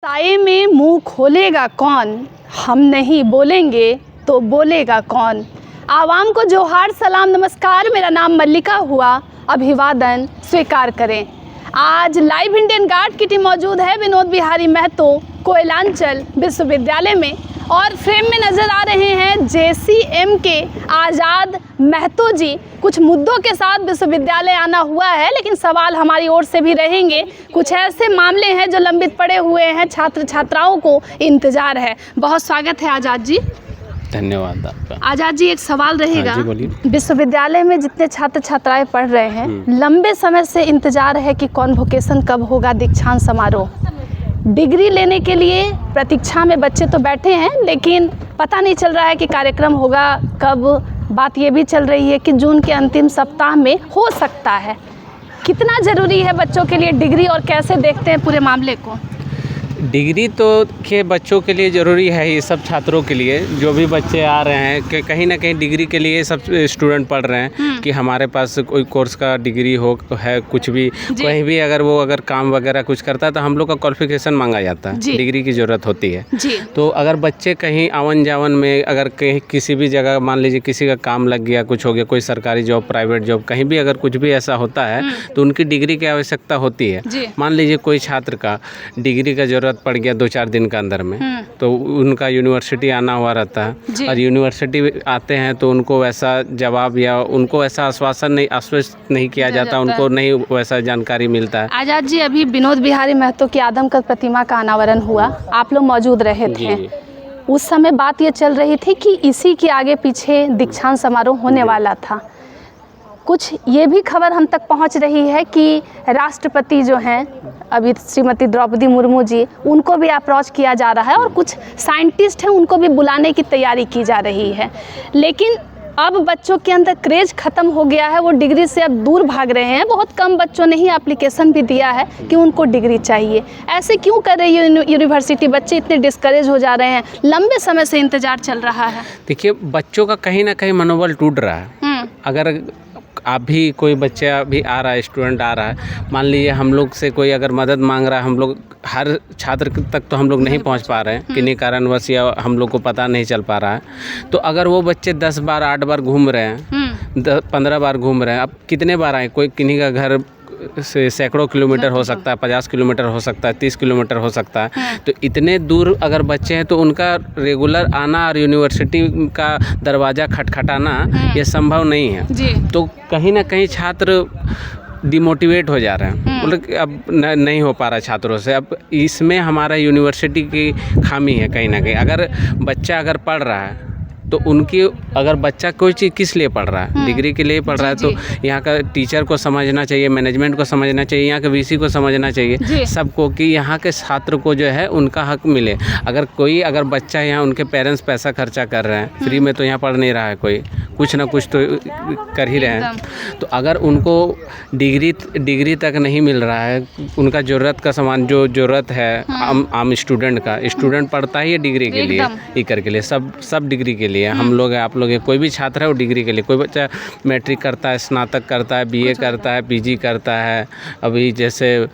साए में मुंह खोलेगा कौन, हम नहीं बोलेंगे तो बोलेगा कौन। आवाम को जोहार सलाम नमस्कार, मेरा नाम मल्लिका हुआ, अभिवादन स्वीकार करें। आज लाइव इंडियन गार्ड की टीम मौजूद है विनोद बिहारी महतो कोयलांचल विश्वविद्यालय में, और फ्रेम में नज़र आ रहे हैं JCM के आज़ाद महतो जी। कुछ मुद्दों के साथ विश्वविद्यालय आना हुआ है, लेकिन सवाल हमारी ओर से भी रहेंगे। कुछ ऐसे मामले हैं जो लंबित पड़े हुए हैं, छात्र छात्राओं को इंतज़ार है। बहुत स्वागत है आज़ाद जी। धन्यवाद आपका। आज़ाद जी, एक सवाल रहेगा। हाँ जी, बोलिए। विश्वविद्यालय में जितने छात्र छात्राएं पढ़ रहे हैं, लंबे समय से इंतज़ार है कि कॉन्वोकेशन कब होगा, दीक्षांत समारोह। डिग्री लेने के लिए प्रतीक्षा में बच्चे तो बैठे हैं, लेकिन पता नहीं चल रहा है कि कार्यक्रम होगा कब। बात ये भी चल रही है कि जून के अंतिम सप्ताह में हो सकता है। कितना ज़रूरी है बच्चों के लिए डिग्री, और कैसे देखते हैं पूरे मामले को? डिग्री तो के बच्चों के लिए ज़रूरी है ही, सब छात्रों के लिए। जो भी बच्चे आ रहे हैं कि कहीं ना कहीं डिग्री के लिए सब स्टूडेंट पढ़ रहे हैं कि हमारे पास कोई कोर्स का डिग्री हो है, कुछ भी कहीं भी अगर काम वगैरह कुछ करता है तो हम लोग का क्वालिफिकेशन मांगा जाता है, डिग्री की ज़रूरत होती है। तो अगर बच्चे कहीं आवन जावन में अगर कहीं किसी भी जगह मान लीजिए किसी का काम लग गया, कुछ हो गया, कोई सरकारी जॉब, प्राइवेट जॉब, कहीं भी अगर कुछ भी ऐसा होता है तो उनकी डिग्री की आवश्यकता होती है। मान लीजिए कोई छात्र का डिग्री का ज़रूरत पड़ गया 2-4 दिन के अंदर में, तो उनका यूनिवर्सिटी आना हुआ रहता है, और यूनिवर्सिटी आते हैं तो उनको वैसा जवाब या उनको ऐसा आश्वस्त नहीं किया जाता, उनको नहीं वैसा जानकारी मिलता है। आज़ाद जी, अभी विनोद बिहारी महतो की आदमकद प्रतिमा का अनावरण हुआ, आप लोग मौजूद रहे थे। उस समय बात ये चल रही थी कि इसी के आगे पीछे दीक्षांत समारोह होने वाला था। कुछ ये भी खबर हम तक पहुंच रही है कि राष्ट्रपति जो हैं अभी श्रीमती द्रौपदी मुर्मू जी, उनको भी अप्रोच किया जा रहा है, और कुछ साइंटिस्ट हैं उनको भी बुलाने की तैयारी की जा रही है। लेकिन अब बच्चों के अंदर क्रेज ख़त्म हो गया है, वो डिग्री से अब दूर भाग रहे हैं। बहुत कम बच्चों ने ही एप्लीकेशन भी दिया है कि उनको डिग्री चाहिए। ऐसे क्यों कर रही है यूनिवर्सिटी? बच्चे इतने डिस्करेज हो जा रहे हैं, लंबे समय से इंतज़ार चल रहा है। देखिए, बच्चों का कहीं ना कहीं मनोबल टूट रहा है। अगर आप भी कोई बच्चा भी आ रहा है, स्टूडेंट आ रहा है, मान लीजिए हम लोग से कोई अगर मदद मांग रहा है, हम लोग हर छात्र तक तो हम लोग नहीं पहुंच पा रहे हैं किन्हीं कारणवश, या हम लोग को पता नहीं चल पा रहा है। तो अगर वो बच्चे 10 बार 8 बार घूम रहे हैं, 15 बार घूम रहे हैं, अब कितने बार आए? कोई किन्हीं का घर से सैकड़ों किलोमीटर हो सकता है, 50 किलोमीटर हो सकता है, 30 किलोमीटर हो सकता है। तो इतने दूर अगर बच्चे हैं तो उनका रेगुलर आना और यूनिवर्सिटी का दरवाज़ा खटखटाना ये संभव नहीं है। तो कहीं ना कहीं छात्र डिमोटिवेट हो जा रहे हैं, मतलब अब नहीं हो पा रहा छात्रों से। अब इसमें हमारा यूनिवर्सिटी की खामी है कहीं ना कहीं। अगर बच्चा अगर पढ़ रहा है तो उनकी, अगर बच्चा कोई चीज़ किस लिए पढ़ रहा है, डिग्री के लिए पढ़ रहा है, तो यहाँ का टीचर को समझना चाहिए, मैनेजमेंट को समझना चाहिए, यहाँ के VC को समझना चाहिए, सबको, कि यहाँ के छात्र को जो है उनका हक मिले। अगर बच्चा यहाँ, उनके पेरेंट्स पैसा खर्चा कर रहे हैं, फ्री में तो यहाँ पढ़ नहीं रहा है, कोई कुछ ना कुछ तो कर ही रहे हैं। तो अगर उनको डिग्री तक नहीं मिल रहा है, उनका ज़रूरत का सामान जो ज़रूरत है आम स्टूडेंट का, स्टूडेंट पढ़ता ही है डिग्री के लिए, इकर के लिए, सब डिग्री के लिए। हम लोग हैं, आप लोग हैं, कोई भी छात्र है वो डिग्री के लिए। कोई बच्चा मैट्रिक करता है, स्नातक करता है, BA करता है, PG करता है, अभी जैसे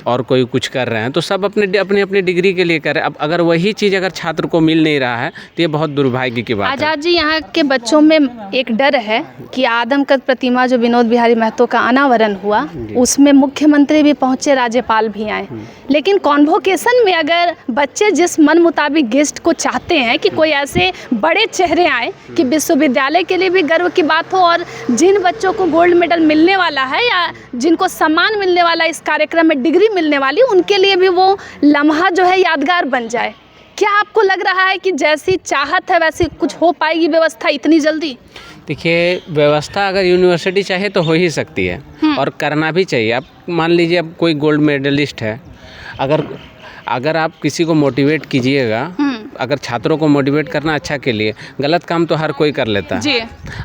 और कोई कुछ कर रहे हैं, तो सब अपनी डिग्री के लिए कर रहे हैं। अब अगर वही चीज़ अगर छात्र को मिल नहीं रहा है तो ये बहुत दुर्भाग्य की बात है। आज़ाद जी, यहाँ के बच्चों में एक डर है कि आदमकद प्रतिमा जो विनोद बिहारी महतो का अनावरण हुआ, उसमें मुख्यमंत्री भी पहुँचे, राज्यपाल भी आए, लेकिन कॉन्वोकेशन में अगर बच्चे जिस मन मुताबिक गेस्ट को चाहते हैं कि कोई ऐसे बड़े चेहरे आए कि विश्वविद्यालय के लिए भी गर्व की बात हो, और जिन बच्चों को गोल्ड मेडल मिलने वाला है या जिनको सम्मान मिलने वाला है इस कार्यक्रम में, डिग्री मिलने वाली, उनके लिए भी वो लम्हा जो है यादगार बन जाए। क्या आपको लग रहा है कि जैसी चाहत है वैसी कुछ हो पाएगी व्यवस्था इतनी जल्दी? देखिए, व्यवस्था अगर यूनिवर्सिटी चाहे तो हो ही सकती है, और करना भी चाहिए। अब मान लीजिए अब कोई गोल्ड मेडलिस्ट है, अगर आप किसी को मोटिवेट कीजिएगा, अगर छात्रों को मोटिवेट करना अच्छा के लिए, गलत काम तो हर कोई कर लेता है।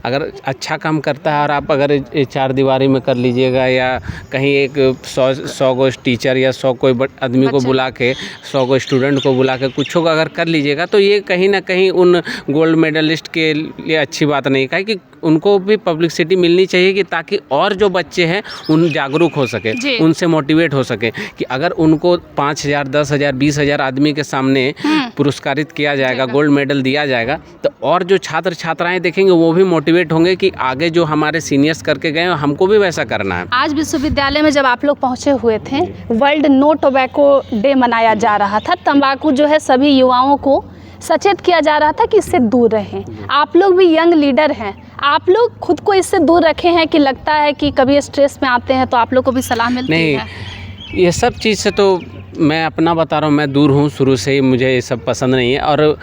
अगर अच्छा काम करता है और आप अगर 4 दीवारी में कर लीजिएगा, या कहीं एक 100 गो टीचर या 100 कोई आदमी को बुला के, 100 गो स्टूडेंट को बुला के कुछ को अगर कर लीजिएगा, तो ये कहीं ना कहीं उन गोल्ड मेडलिस्ट के लिए अच्छी बात नहीं है। कि उनको भी पब्लिसिटी मिलनी चाहिए कि ताकि और जो बच्चे हैं उन जागरूक हो सके, उनसे मोटिवेट हो सके कि अगर उनको 5,000, 10,000, 20,000 आदमी के सामने पुरस्कारित किया जाएगा, गोल्ड मेडल दिया जाएगा, तो और जो छात्र छात्राएं देखेंगे वो भी मोटिवेट होंगे कि आगे जो हमारे सीनियर्स करके गए हमको भी वैसा करना है। आज विश्वविद्यालय में जब आप लोग पहुंचे हुए थे, वर्ल्ड नो टोबैको डे मनाया जा रहा था। तंबाकू जो है सभी युवाओं को सचेत किया जा रहा था कि इससे दूर रहें। आप लोग भी यंग लीडर हैं, आप लोग खुद को इससे दूर रखे हैं कि लगता है कि कभी स्ट्रेस में आते हैं तो आप लोग को भी सलाह मिलती है? नहीं, ये सब चीज़ से तो मैं अपना बता रहा हूँ, मैं दूर हूँ शुरू से ही, मुझे ये सब पसंद नहीं है और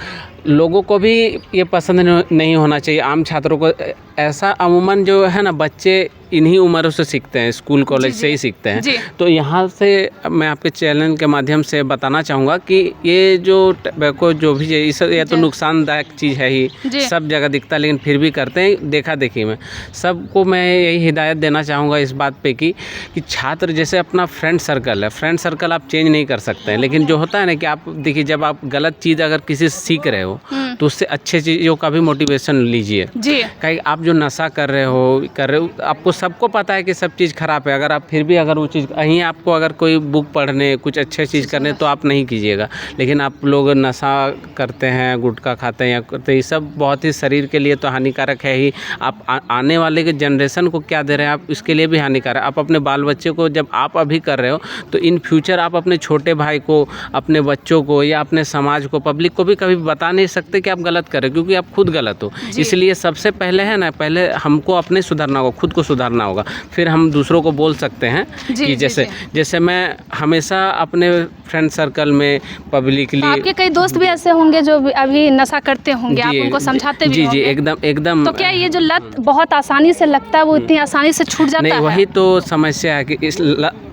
लोगों को भी ये पसंद नहीं होना चाहिए। आम छात्रों को ऐसा अमूमन जो है ना, बच्चे इन्हीं उम्रों से सीखते हैं, स्कूल कॉलेज से ही सीखते हैं। तो यहाँ से मैं आपके चैनल के माध्यम से बताना चाहूँगा कि ये जो टबैको जो भी है ये तो नुकसानदायक चीज़ है ही, सब जगह दिखता है लेकिन फिर भी करते हैं देखा देखी में। सबको मैं यही हिदायत देना चाहूँगा इस बात पे कि छात्र जैसे अपना फ्रेंड सर्कल है, फ्रेंड सर्कल आप चेंज नहीं कर सकते हैं, लेकिन जो होता है ना कि आप देखिए जब आप गलत चीज़ अगर किसी से सीख रहे हो तो उससे अच्छे चीज़ों का भी मोटिवेशन लीजिए। कहीं आप जो नशा कर रहे हो आपको सबको पता है कि सब चीज़ ख़राब है, अगर आप फिर भी अगर वो चीज़ कहीं आपको अगर कोई बुक पढ़ने कुछ अच्छे चीज़ करने तो आप नहीं कीजिएगा। लेकिन आप लोग नशा करते हैं, गुटखा खाते हैं या करते हैं, ये सब बहुत ही शरीर के लिए तो हानिकारक है ही। आप आने वाले के जनरेशन को क्या दे रहे हैं आप, इसके लिए भी हानिकारक। आप अपने बाल बच्चे को जब आप अभी कर रहे हो तो इन फ्यूचर आप अपने छोटे भाई को, अपने बच्चों को या अपने समाज को, पब्लिक को भी कभी बता नहीं सकते कि आप गलत कर रहे हो, क्योंकि आप खुद गलत हो। इसलिए सबसे पहले है ना, पहले हमको अपने सुधारना होगा, खुद को सुधारना होगा, फिर हम दूसरों को बोल सकते हैं कि जैसे मैं हमेशा अपने फ्रेंड सर्कल में पब्लिकली तो आपके कई दोस्त भी ऐसे होंगे जो अभी नशा करते होंगे, आप उनको समझाते भी होंगे? एकदम। तो क्या ये जो लत बहुत आसानी से लगता है वो इतनी आसानी से छूट जाता है? नहीं, वही तो समस्या है कि इस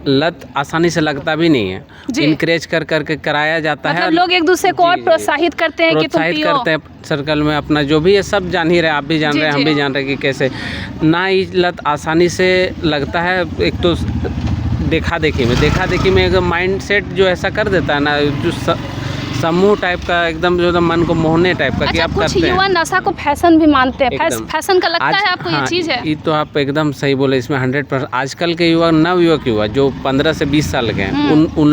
लत आसानी से लगता भी नहीं है, इनकरेज कर करके कराया जाता है। मतलब लोग एक दूसरे को और प्रोत्साहित करते हैं कि तुम पियो, करते हैं सर्कल में अपना जो भी है सब जान ही रहे, आप भी जान रहे हैं, हम भी जान रहे हैं कि कैसे ना ये लत आसानी से लगता है। एक तो देखा देखी में एक माइंड सेट जो ऐसा कर देता है ना, जो समूह टाइप का एकदम जो मन को मोहने टाइप का कि आप करते हैं। कुछ युवा नशा को फैशन भी मानते हैं, फैशन का लगता है आपको ये चीज़ है? ये तो आप एकदम सही बोले, इसमें 100% आजकल के युवा, नवयुवक युवा जो 15 से 20 साल के हैं उन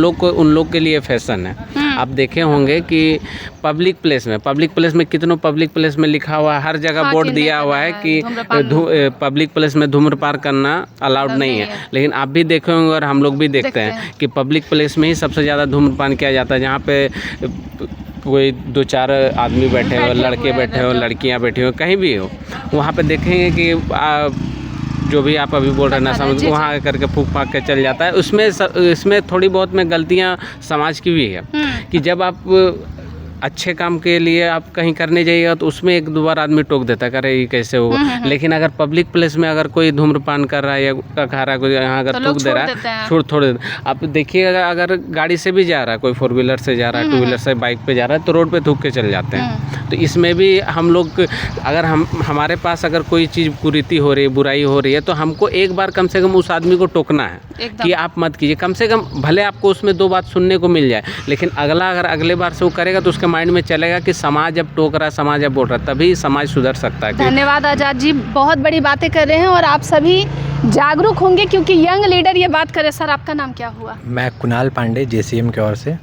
लोग के लिए फैशन है। आप देखे होंगे कि पब्लिक प्लेस में कितनों पब्लिक प्लेस में लिखा हुआ है, हर जगह बोर्ड दिया हुआ है कि पब्लिक प्लेस में धूम्रपान करना अलाउड नहीं है। लेकिन आप भी देखे होंगे और हम लोग भी देखते हैं कि पब्लिक प्लेस में ही सबसे ज़्यादा धूम्रपान किया जाता है, जहाँ पे कोई 2-4 आदमी बैठे हो, लड़के बैठे हो, लड़कियाँ बैठी हो, कहीं भी हो, वहाँ पे देखेंगे कि जो भी आप अभी बोल रहे हैं नशा में वहाँ करके फूक फाक के चल जाता है। इसमें थोड़ी बहुत में गलतियाँ समाज की भी है कि जब आप अच्छे काम के लिए आप कहीं करने जाइएगा तो उसमें 1-2 बार आदमी टोक देता है, करे ये कैसे होगा। लेकिन अगर पब्लिक प्लेस में अगर कोई धूम्रपान कर रहा है या खा रहा है, कोई यहाँ अगर थूक दे रहा है, छोड़ आप देखिएगा, अगर गाड़ी से भी जा रहा है, कोई 4 व्हीलर से जा रहा है, 2 व्हीलर से बाइक पे जा रहा है, तो रोड पे थूक के चल जाते हैं। तो इसमें भी हम लोग अगर हमारे पास अगर कोई चीज़ कुरीति हो रही है, बुराई हो रही है, तो हमको एक बार कम से कम उस आदमी को टोकना है कि आप मत कीजिए। कम से कम भले आपको उसमें 2 बात सुनने को मिल जाए, लेकिन अगर अगले बार से वो करेगा तो उसके माइंड में चलेगा कि समाज अब टोक रहा है, समाज अब बोल रहा है, तभी समाज सुधर सकता है। धन्यवाद आज़ाद जी, बहुत बड़ी बातें कर रहे हैं और आप सभी जागरूक होंगे क्योंकि यंग लीडर ये बात करे। सर आपका नाम क्या हुआ? मैं कुणाल पांडे, JCM की ओर से।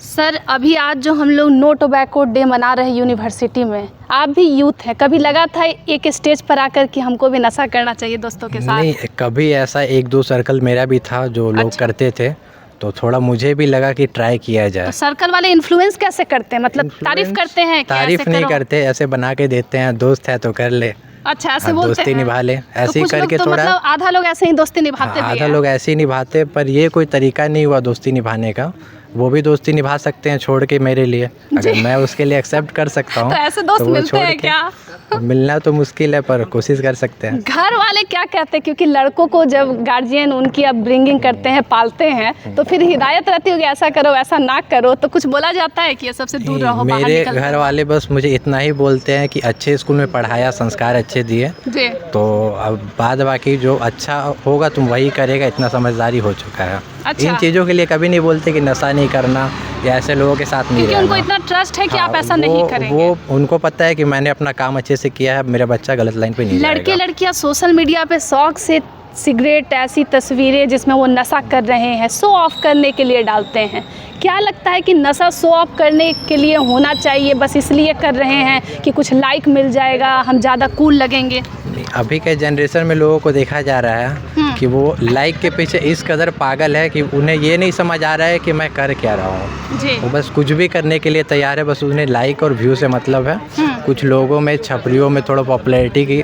सर अभी आज जो हम लोग नो टोबैको डे मना रहे हैं यूनिवर्सिटी में, आप भी यूथ हैं, कभी लगा था एक स्टेज पर आकर कि हमको भी नशा करना चाहिए दोस्तों के साथ? नहीं, कभी ऐसा 1-2 सर्कल मेरा भी था जो लोग करते थे, तो थोड़ा मुझे भी लगा कि ट्राई किया जाए। तो सर्कल वाले इन्फ्लुएंस कैसे करते हैं, मतलब तारीफ करते हैं? तारीफ नहीं करते, ऐसे बना के देते हैं, दोस्त है तो कर ले। अच्छा, ऐसे बोलते हैं, दोस्ती निभा ले, ऐसे ही करके तो थोड़ा। मतलब आधा लोग ऐसे ही दोस्ती निभाते हैं। आधा लोग ऐसे ही निभाते, पर ये कोई तरीका नहीं हुआ दोस्ती निभाने का। वो भी दोस्ती निभा सकते हैं छोड़ के मेरे लिए, अगर मैं उसके लिए एक्सेप्ट कर सकता हूँ। तो ऐसे दोस्त मिलते हैं क्या? मिलना तो मुश्किल है, पर कोशिश कर सकते हैं। घर वाले क्या कहते हैं, क्योंकि लड़कों को जब गार्जियन उनकी अपब्रिंगिंग करते हैं, पालते हैं, तो फिर हिदायत रहती होगी ऐसा करो ऐसा ना करो, तो कुछ बोला जाता है कि ये सबसे दूर रहो? मेरे घर वाले बस मुझे इतना ही बोलते हैं कि अच्छे स्कूल में पढ़ाया, संस्कार अच्छे दिए, तो अब बाद बाकी जो अच्छा होगा तुम वही करेगा, इतना समझदारी हो चुका है। अच्छा। इन चीज़ों के लिए कभी नहीं बोलते कि नशा नहीं करना या ऐसे लोगों के साथ नहीं क्योंकि उनको रहना। इतना ट्रस्ट है कि आप हाँ, ऐसा नहीं करेंगे। वो उनको पता है कि मैंने अपना काम अच्छे से किया है, मेरा बच्चा गलत लाइन पे नहीं लड़के जाएगा। लड़कियां सोशल मीडिया पे शौक से सिगरेट, ऐसी तस्वीरें जिसमें वो नशा कर रहे हैं, शो ऑफ करने के लिए डालते हैं। क्या लगता है कि नशा शो ऑफ करने के लिए होना चाहिए, बस इसलिए कर रहे हैं कि कुछ लाइक मिल जाएगा, हम ज़्यादा कूल लगेंगे? नहीं, अभी के जनरेशन में लोगों को देखा जा रहा है कि वो लाइक के पीछे इस कदर पागल है कि उन्हें ये नहीं समझ आ रहा है कि मैं कर क्या रहा हूँ। जी। वो बस कुछ भी करने के लिए तैयार है, बस उन्हें लाइक और व्यू से मतलब है। कुछ लोगों में, छपरियों में थोड़ा पॉपुलैरिटी की,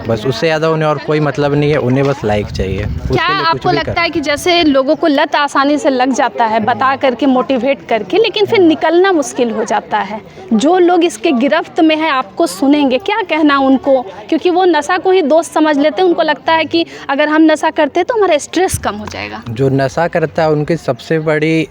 बस उससे ज़्यादा उन्हें और कोई मतलब नहीं है, उन्हें बस लाइक चाहिए। उसके क्या लिए कुछ आपको भी लगता कर। है कि जैसे लोगों को लत आसानी से लग जाता है, बता करके, मोटिवेट करके, लेकिन फिर निकलना मुश्किल हो जाता है? जो लोग इसके गिरफ्त में हैं, आपको सुनेंगे, क्या कहना उनको? क्योंकि वो नशा को ही दोस्त समझ लेते हैं, उनको लगता है कि अगर हम नशा करते हैं तो हमारा स्ट्रेस कम हो जाएगा। जो नशा करता है उनकी सबसे बड़ी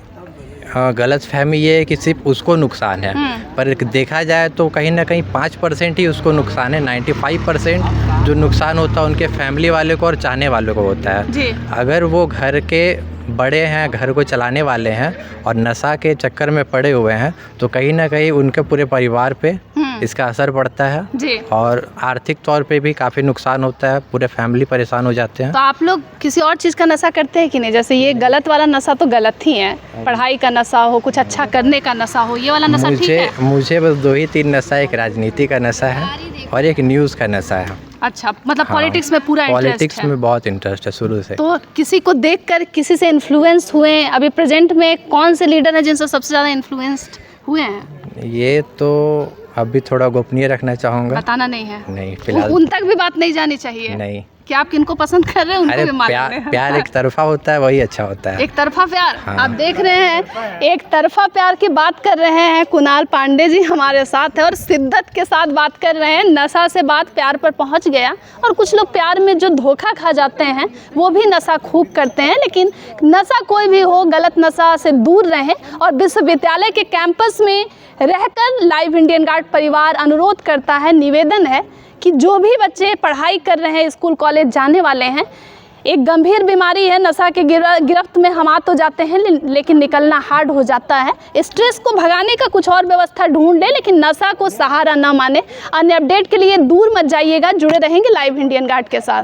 गलत फहमी ये है कि सिर्फ उसको नुकसान है, पर देखा जाए तो कहीं ना कहीं 5% ही उसको नुकसान है। 95% जो नुकसान होता है उनके फैमिली वाले को और चाहने वालों को होता है। जी। अगर वो घर के बड़े हैं, घर को चलाने वाले हैं और नशा के चक्कर में पड़े हुए हैं, तो कहीं ना कहीं उनके पूरे परिवार पे इसका असर पड़ता है। जी। और आर्थिक तौर पे भी काफ़ी नुकसान होता है, पूरे फैमिली परेशान हो जाते हैं। तो आप लोग किसी और चीज़ का नशा करते हैं कि नहीं? जैसे ये गलत वाला नशा तो गलत ही है, पढ़ाई का नशा हो, कुछ अच्छा करने का नशा हो, ये वाला नशा ठीक है? मुझे बस 2 ही 3 नशा, एक राजनीति का नशा है और एक न्यूज़ का नशा है। अच्छा, मतलब हाँ, पॉलिटिक्स में पूरा इंटरेस्ट पॉलिटिक्स है। में बहुत इंटरेस्ट है शुरू से। तो किसी को देखकर किसी से इन्फ्लुएंस हुए? अभी प्रेजेंट में कौन से लीडर हैं जिनसे सबसे ज़्यादा इन्फ्लुएंस्ड हुए हैं? ये तो अभी थोड़ा गोपनीय रखना चाहूँगा। बताना नहीं है? नहीं, फिलहाल उन तक भी बात नहीं जानी चाहिए? नहीं। कि आप किनको पसंद कर रहे हैं उनको अरे भी मान प्यार एक तरफा होता है, वही अच्छा होता है। एक तरफा प्यार। हाँ। आप देख रहे हैं, एक तरफा प्यार की बात कर रहे हैं। कुणाल पांडे जी हमारे साथ है और शिद्दत के साथ बात कर रहे हैं। नशा से बात प्यार पर पहुंच गया और कुछ लोग प्यार में जो धोखा खा जाते हैं वो भी नशा खूब करते हैं। लेकिन नशा कोई भी हो, गलत नशा से दूर रहें। और विश्वविद्यालय के कैंपस में रहकर लाइव इंडियन गार्ड परिवार अनुरोध करता है, निवेदन है कि जो भी बच्चे पढ़ाई कर रहे हैं, स्कूल कॉलेज जाने वाले हैं, एक गंभीर बीमारी है, नशा के गिरफ्त में हम आ तो जाते हैं लेकिन निकलना हार्ड हो जाता है। स्ट्रेस को भगाने का कुछ और व्यवस्था ढूंढ ले, लेकिन नशा को सहारा ना माने। अन्य अपडेट के लिए दूर मत जाइएगा, जुड़े रहेंगे लाइव इंडियन गार्ड के साथ।